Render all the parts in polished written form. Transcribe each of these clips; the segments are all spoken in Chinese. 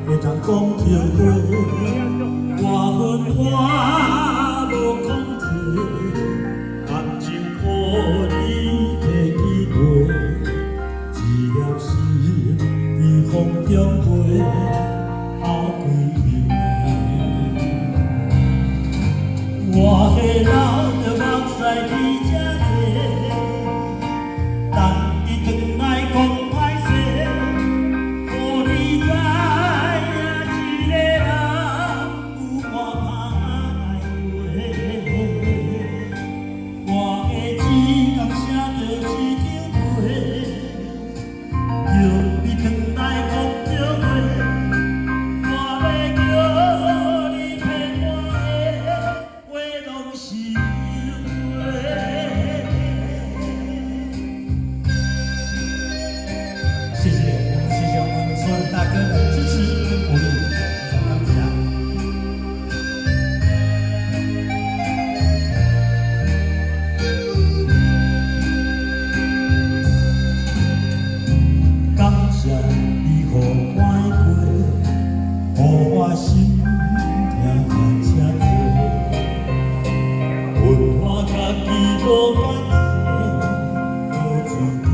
会当讲着话，我恨我无控制，感情予你摕去陪，一粒心在风中飞，后归去。我的老着目屎比这多，等你转来讲歹势，予你知影一个人有偌歹过。我的字刚写着一张被，叫你转来讲着话，我要叫你骗我的话拢是话。谢谢，谢谢我们所有大哥的支持跟鼓励，非常感谢。感谢你予我的过，予我心痛和车多，恨我家己无感受，无资格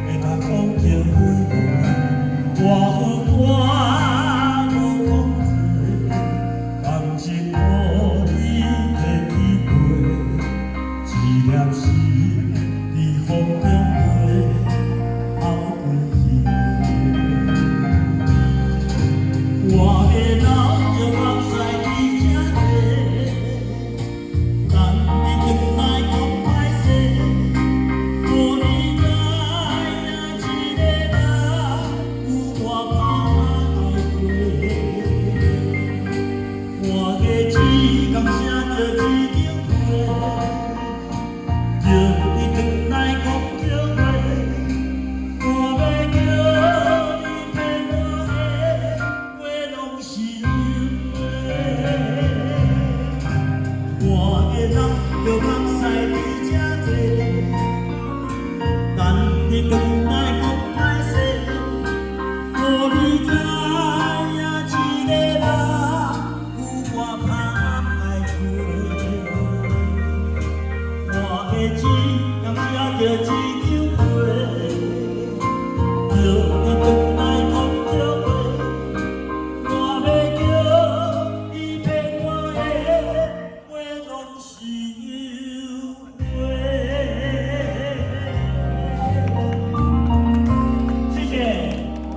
会当讲着话。我恨我无控制，感情予你摕去陪，一粒心在风中飞，后归去。我的老着目屎比这多，等你转来讲歹势，予你知影一个人有偌歹过。我的字刚写着一张被，叫你转来讲着话，我要叫你骗我的话拢是话。我的人着目屎比这多，等你转来讲歹势，予你知影一个人有偌歹过。我的字刚写着一张被，叫你转来讲着话，我要叫你骗我的话拢是